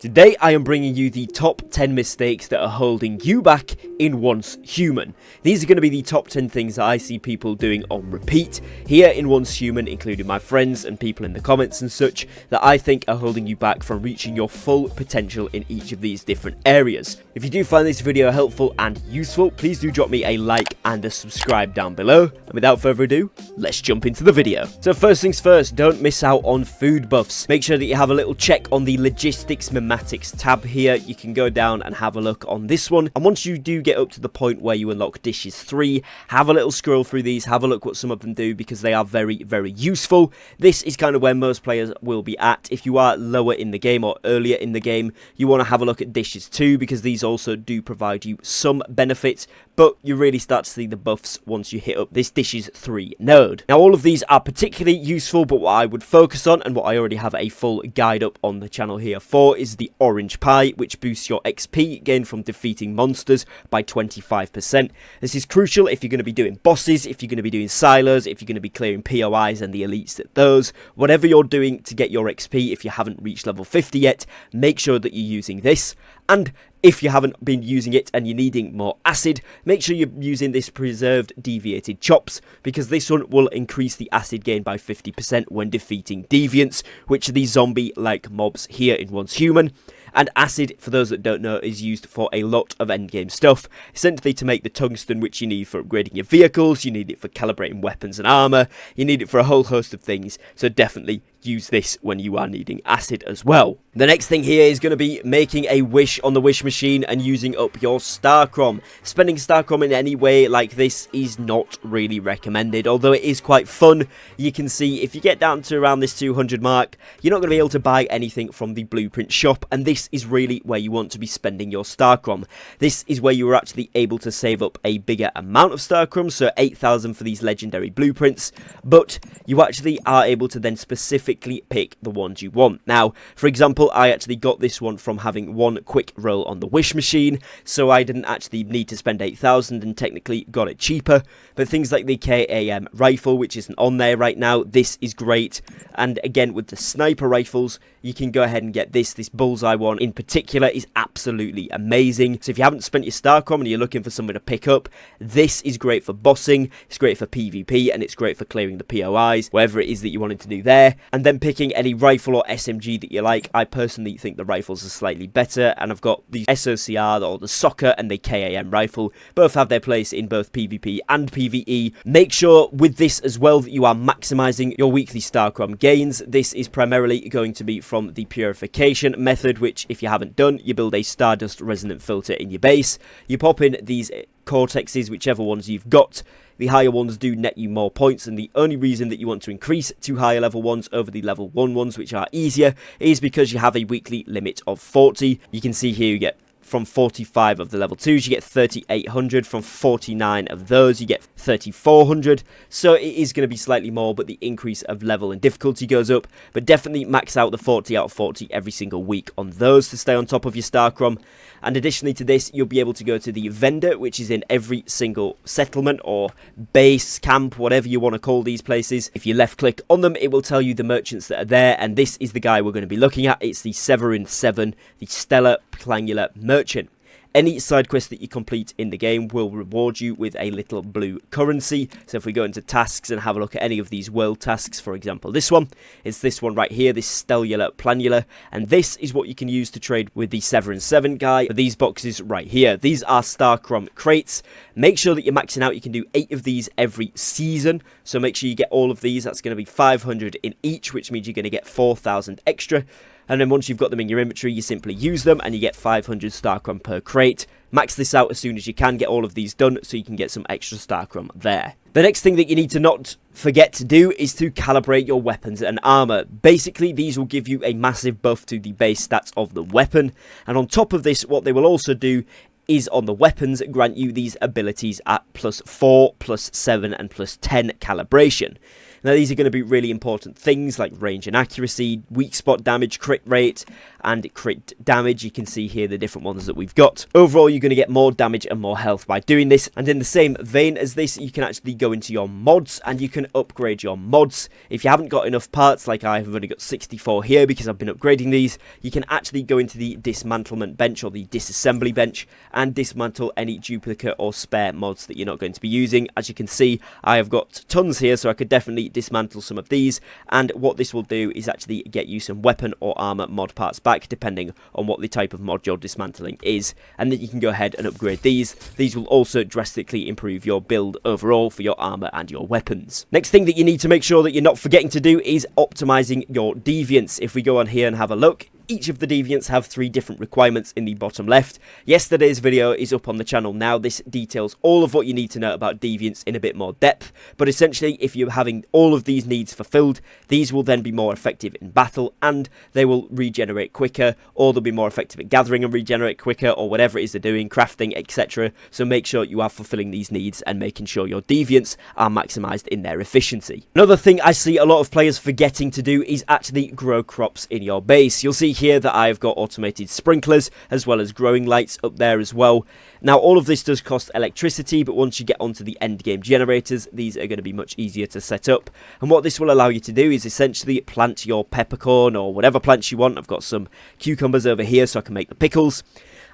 Today I am bringing you the top 10 mistakes that are holding you back in Once Human. These are going to be the top 10 things that I see people doing on repeat here in Once Human, including my friends and people in the comments and such, that I think are holding you back from reaching your full potential in each of these different areas. If you do find this video helpful and useful, please do drop me a like and a subscribe down below. And without further ado, let's jump into the video. So first things first, don't miss out on food buffs. Make sure that you have a little check on the logistics Memetics tab here. You can go down and have a look on this one, and once you do get up to the point where you unlock dishes 3, have a little scroll through these, have a look what some of them do, because they are very useful. This is kind of where most players will be at. If you are lower in the game or earlier in the game, you want to have a look at dishes 2, because these also do provide you some benefits, but you really start to see the buffs once you hit up this dishes 3 node. Now all of these are particularly useful, but what I would focus on, and what I already have a full guide up on the channel here for, is the orange pie, which boosts your XP gained from defeating monsters by 25%. This is crucial if you're going to be doing bosses, if you're going to be doing silos, if you're going to be clearing POIs and the elites at those. Whatever you're doing to get your XP, if you haven't reached level 50 yet, make sure that you're using this. And if you haven't been using it and you're needing more acid, make sure you're using this preserved deviated chops, because this one will increase the acid gain by 50% when defeating deviants, which are these zombie-like mobs here in Once Human. And acid, for those that don't know, is used for a lot of endgame stuff, essentially to make the tungsten which you need for upgrading your vehicles, you need it for calibrating weapons and armor, you need it for a whole host of things, so definitely use this when you are needing acid as well. The next thing here is going to be making a wish on the wish machine and using up your Starchrom. Spending Starchrom in any way like this is not really recommended, although it is quite fun. You can see if you get down to around this 200 mark, you're not going to be able to buy anything from the blueprint shop, and this is really where you want to be spending your Starchrom. This is where you are actually able to save up a bigger amount of Starchrom, so 8,000 for these legendary blueprints, but you actually are able to then specifically pick the ones you want. Now, for example, I actually got this one from having one quick roll on the wish machine, so I didn't actually need to spend 8,000 and technically got it cheaper. But things like the KAM rifle, which isn't on there right now, this is great. And again, with the sniper rifles, you can go ahead and get this. This bullseye one in particular is absolutely amazing. So if you haven't spent your Starchrom and you're looking for something to pick up, this is great for bossing, it's great for PvP, and it's great for clearing the POIs, whatever it is that you wanted to do there. And then picking any rifle or SMG that you like. I personally think the rifles are slightly better, and I've got the SOCR or the Soccer and the KAM rifle. Both have their place in both PvP and PvE. Make sure with this as well that you are maximizing your weekly Starchrom gains. This is primarily going to be from the purification method, which if you haven't done, you build a Stardust resonant filter in your base. You pop in these cortexes, whichever ones you've got. The higher ones do net you more points, and the only reason that you want to increase to higher level ones over the level 1 ones, which are easier, is because you have a weekly limit of 40. You can see here you get from 45 of the level 2s, you get 3,800. From 49 of those, you get 3,400. So it is going to be slightly more, but the increase of level and difficulty goes up. But definitely max out the 40 out of 40 every single week on those to stay on top of your Starchrom. And additionally to this, you'll be able to go to the vendor, which is in every single settlement or base, camp, whatever you want to call these places. If you left click on them, it will tell you the merchants that are there, and this is the guy we're going to be looking at. It's the Severin 7, the Stellar Plangular Merchant. Any side quest that you complete in the game will reward you with a little blue currency. So if we go into tasks and have a look at any of these world tasks, for example this one, it's this one right here, this Stellar Plangular, and this is what you can use to trade with the Severin 7 guy for these boxes right here. These are Starchrom crates. Make sure that you're maxing out. You can do 8 of these every season, so make sure you get all of these. That's going to be 500 in each, which means you're going to get 4,000 extra. And then once you've got them in your inventory, you simply use them and you get 500 Starchrom per crate. Max this out as soon as you can, get all of these done so you can get some extra Starchrom there. The next thing that you need to not forget to do is to calibrate your weapons and armor. Basically, these will give you a massive buff to the base stats of the weapon. And on top of this, what they will also do is on the weapons grant you these abilities at +4, +7 and +10 calibration. Now these are going to be really important things like range and accuracy, weak spot damage, crit rate, and crit damage. You can see here the different ones that we've got. Overall, you're going to get more damage and more health by doing this. And in the same vein as this, you can actually go into your mods and you can upgrade your mods. If you haven't got enough parts, like I have only got 64 here because I've been upgrading these, you can actually go into the dismantlement bench or the disassembly bench and dismantle any duplicate or spare mods that you're not going to be using. As you can see, I have got tons here, so I could definitely dismantle some of these, and what this will do is actually get you some weapon or armor mod parts back depending on what the type of mod you're dismantling is, and then you can go ahead and upgrade these. These will also drastically improve your build overall for your armor and your weapons. Next thing that you need to make sure that you're not forgetting to do is optimizing your deviants. If we go on here and have a look, each of the deviants have 3 different requirements in the bottom left. Yesterday's video is up on the channel now. This details all of what you need to know about deviants in a bit more depth, but essentially if you're having all of these needs fulfilled, these will then be more effective in battle and they will regenerate quicker, or they'll be more effective at gathering and regenerate quicker, or whatever it is they're doing, crafting, etc. So make sure you are fulfilling these needs and making sure your deviants are maximized in their efficiency. Another thing I see a lot of players forgetting to do is actually grow crops in your base. You'll see here that I've got automated sprinklers as well as growing lights up there as well. Now all of this does cost electricity, but once you get onto the end game generators, these are going to be much easier to set up, and what this will allow you to do is essentially plant your peppercorn or whatever plants you want. I've got some cucumbers over here so I can make the pickles,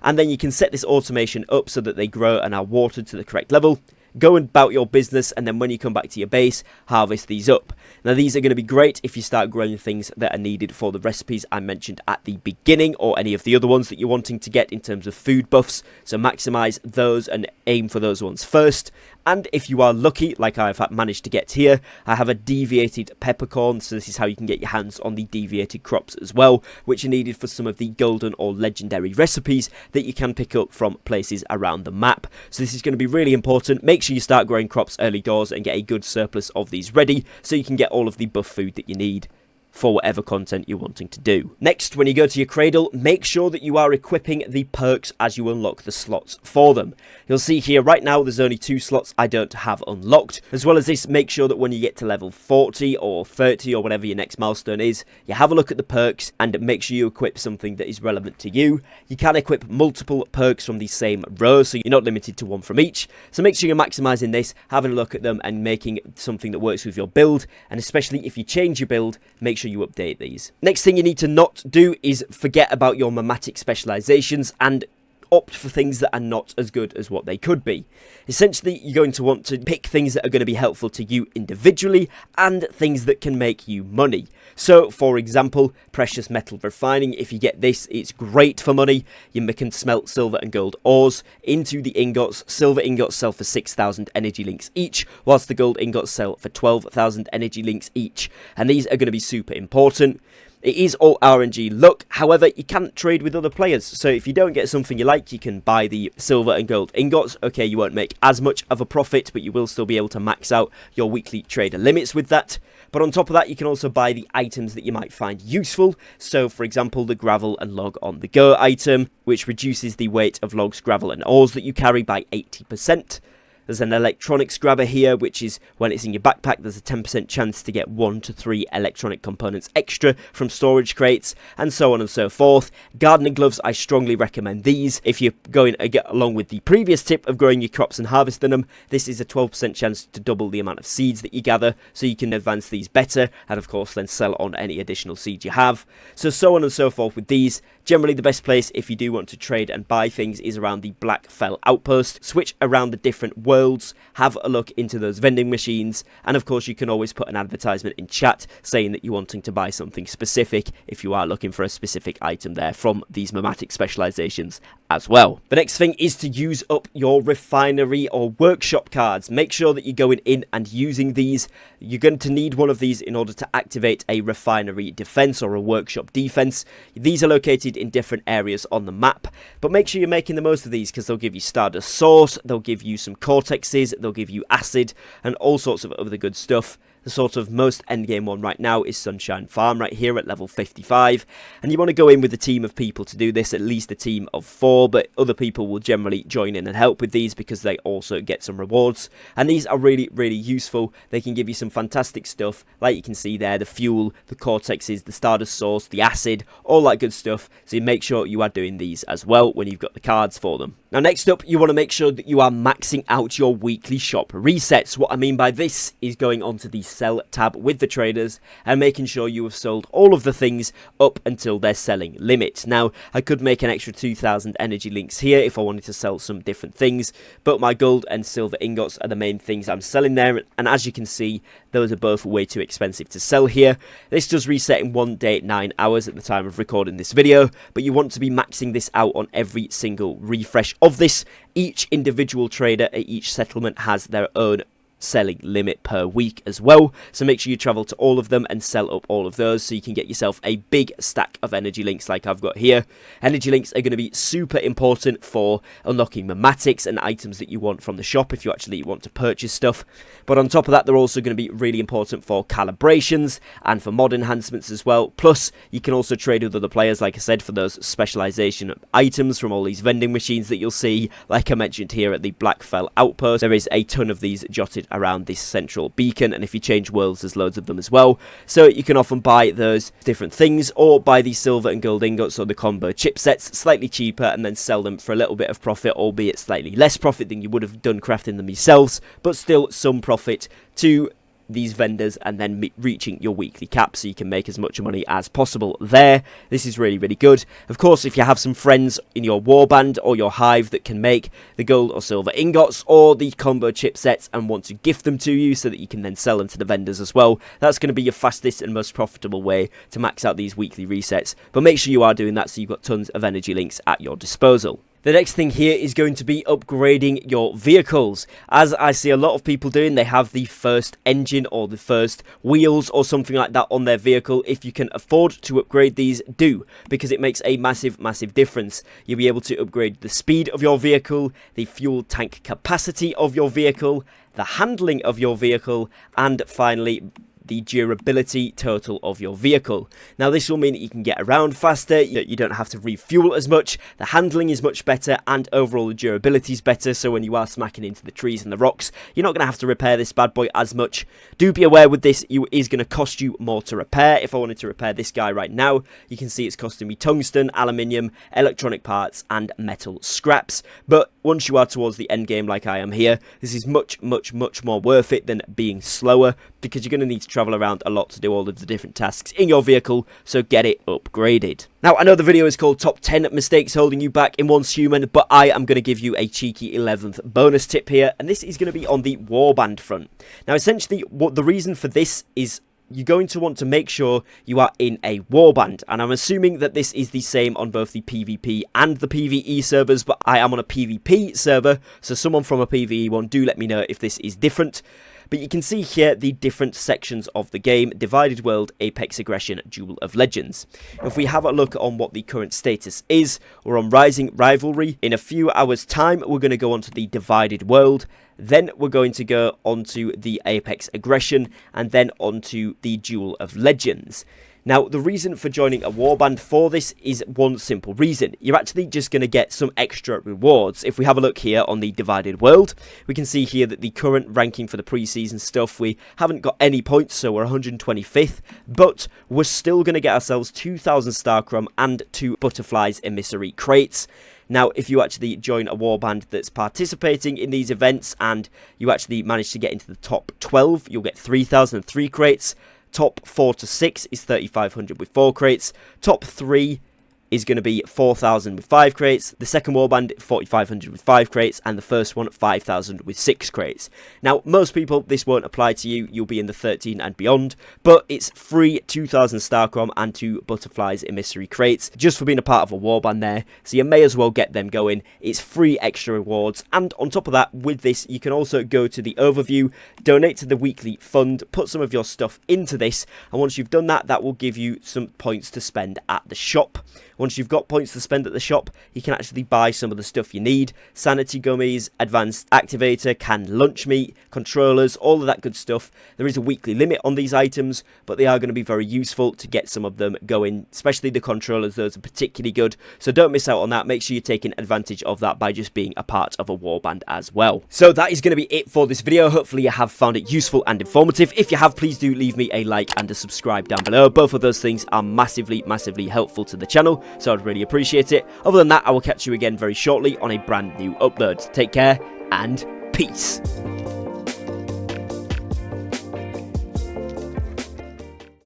and then you can set this automation up so that they grow and are watered to the correct level. Go about your business, and then when you come back to your base, harvest these up. Now these are going to be great if you start growing things that are needed for the recipes I mentioned at the beginning, or any of the other ones that you're wanting to get in terms of food buffs. So maximize those and aim for those ones first. And if you are lucky, like I've managed to get here, I have a deviated peppercorn, so this is how you can get your hands on the deviated crops as well, which are needed for some of the golden or legendary recipes that you can pick up from places around the map. So this is going to be really important. Make sure you start growing crops early doors and get a good surplus of these ready, so you can get all of the buff food that you need for whatever content you're wanting to do. Next, when you go to your cradle, make sure that you are equipping the perks as you unlock the slots for them. You'll see here right now there's only 2 slots I don't have unlocked. As well as this, make sure that when you get to level 40 or 30 or whatever your next milestone is, you have a look at the perks and make sure you equip something that is relevant to you. You can equip multiple perks from the same row, so you're not limited to one from each. So make sure you're maximizing this, having a look at them and making something that works with your build, and especially if you change your build, make sure you update these. Next thing you need to not do is forget about your Memetic Specializations and opt for things that are not as good as what they could be. Essentially, you're going to want to pick things that are going to be helpful to you individually and things that can make you money. So, for example, precious metal refining. If you get this, it's great for money. You can smelt silver and gold ores into the ingots. Silver ingots sell for 6,000 energy links each, whilst the gold ingots sell for 12,000 energy links each. And these are going to be super important. It is all RNG luck, however, you can't trade with other players, so if you don't get something you like, you can buy the silver and gold ingots. Okay, you won't make as much of a profit, but you will still be able to max out your weekly trader limits with that. But on top of that, you can also buy the items that you might find useful. So, for example, the gravel and log on the go item, which reduces the weight of logs, gravel and ores that you carry by 80%. There's an electronics grabber here, which is when it's in your backpack, there's a 10% chance to get 1 to 3 electronic components extra from storage crates, and so on and so forth. Gardening gloves, I strongly recommend these. If you're going to get along with the previous tip of growing your crops and harvesting them, this is a 12% chance to double the amount of seeds that you gather, so you can advance these better, and of course then sell on any additional seeds you have. So on and so forth with these. Generally, the best place if you do want to trade and buy things is around the Black Fell Outpost. Switch around the different worlds, have a look into those vending machines, and of course you can always put an advertisement in chat saying that you're wanting to buy something specific if you are looking for a specific item there from these Memetic Specializations as well. The next thing is to use up your refinery or workshop cards. Make sure that you're going in and using these. You're going to need one of these in order to activate a refinery defense or a workshop defense. These are located in different areas on the map, but make sure you're making the most of these because they'll give you Stardust Source, they'll give you some Cortexes, they'll give you acid and all sorts of other good stuff. The sort of most endgame one right now is Sunshine Farm right here at level 55, and you want to go in with a team of people to do this, at least a team of 4, but other people will generally join in and help with these because they also get some rewards, and these are really, really useful. They can give you some fantastic stuff, like you can see there, the fuel, the cortexes, the stardust source, the acid, all that good stuff, so you make sure you are doing these as well when you've got the cards for them. Now next up, you want to make sure that you are maxing out your weekly shop resets. What I mean by this is going onto the sell tab with the traders and making sure you have sold all of the things up until their selling limit. Now I could make an extra 2,000 energy links here if I wanted to sell some different things, but my gold and silver ingots are the main things I'm selling there, and as you can see, those are both way too expensive to sell here. This does reset in 1 day 9 hours at the time of recording this video, but you want to be maxing this out on every single refresh of this. Each individual trader at each settlement has their own selling limit per week as well, so make sure you travel to all of them and sell up all of those so you can get yourself a big stack of energy links like I've got here. Energy links are going to be super important for unlocking memetics and items that you want from the shop if you actually want to purchase stuff, but on top of that they're also going to be really important for calibrations and for mod enhancements as well. Plus you can also trade with other players, like I said, for those specialization items from all these vending machines that you'll see, like I mentioned here at the Blackfell outpost. There is a ton of these jotted around this central beacon, and if you change worlds there's loads of them as well, so you can often buy those different things or buy the silver and gold ingots or the combo chipsets slightly cheaper and then sell them for a little bit of profit, albeit slightly less profit than you would have done crafting them yourselves, but still some profit to these vendors, and then reaching your weekly cap so you can make as much money as possible there. This is really, really good. Of course, if you have some friends in your warband or your hive that can make the gold or silver ingots or the combo chipsets and want to gift them to you so that you can then sell them to the vendors as well, that's going to be your fastest and most profitable way to max out these weekly resets, but make sure you are doing that so you've got tons of energy links at your disposal. The next thing here is going to be upgrading your vehicles. As I see a lot of people doing, they have the first engine or the first wheels or something like that on their vehicle. If you can afford to upgrade these, do, because it makes a massive, massive difference. You'll be able to upgrade the speed of your vehicle, the fuel tank capacity of your vehicle, the handling of your vehicle, and finally the durability total of your vehicle. Now this will mean that you can get around faster, you don't have to refuel as much, the handling is much better, and overall the durability is better, so when you are smacking into the trees and the rocks, you're not going to have to repair this bad boy as much. Do be aware with this, it is going to cost you more to repair. If I wanted to repair this guy right now, you can see it's costing me tungsten, aluminium, electronic parts, and metal scraps, but once you are towards the end game like I am here, this is much, much, much more worth it than being slower, because you're going to need to travel around a lot to do all of the different tasks in your vehicle, so get it upgraded. Now, I know the video is called Top 10 Mistakes Holding You Back in Once Human, but I am going to give you a cheeky 11th bonus tip here, and this is going to be on the Warband front. Now, essentially, what the reason for this is you're going to want to make sure you are in a warband, and I'm assuming that this is the same on both the PvP and the PvE servers, but I am on a PvP server, so someone from a PvE one, do let me know if this is different. But you can see here the different sections of the game: Divided World, Apex Aggression, Duel of Legends. If we have a look on what the current status is, we're on Rising Rivalry. In a few hours time, we're going to go on to the Divided World. Then we're going to go onto the Apex Aggression, and then onto the Duel of Legends. Now, the reason for joining a warband for this is one simple reason. You're actually just going to get some extra rewards. If we have a look here on the Divided World, we can see here that the current ranking for the preseason stuff, we haven't got any points, so we're 125th, but we're still going to get ourselves 2,000 Starchrom and 2 Butterflies Emissary crates. Now, if you actually join a warband that's participating in these events and you actually manage to get into the top 12, you'll get 3,003 crates. Top 4 to 6 is 3,500 with 4 crates. Top 3 is going to be 4,000 with 5 crates. The second warband, 4,500 with 5 crates. And the first one, 5,000 with 6 crates. Now, most people, this won't apply to you. You'll be in the 13 and beyond. But it's free 2,000 Starchrom and 2 Butterflies Emissary crates, just for being a part of a warband there. So you may as well get them going. It's free extra rewards. And on top of that, with this, you can also go to the overview, donate to the weekly fund, put some of your stuff into this. And once you've done that, that will give you some points to spend at the shop. Once you've got points to spend at the shop, you can actually buy some of the stuff you need. Sanity gummies, advanced activator, canned lunch meat, controllers, all of that good stuff. There is a weekly limit on these items, but they are going to be very useful to get some of them going, especially the controllers. Those are particularly good, so don't miss out on that. Make sure you're taking advantage of that by just being a part of a warband as well. So that is going to be it for this video. Hopefully you have found it useful and informative. If you have, please do leave me a like and a subscribe down below. Both of those things are massively helpful to the channel, so I'd really appreciate it. Other than that, I will catch you again very shortly on a brand new upload. Take care and peace.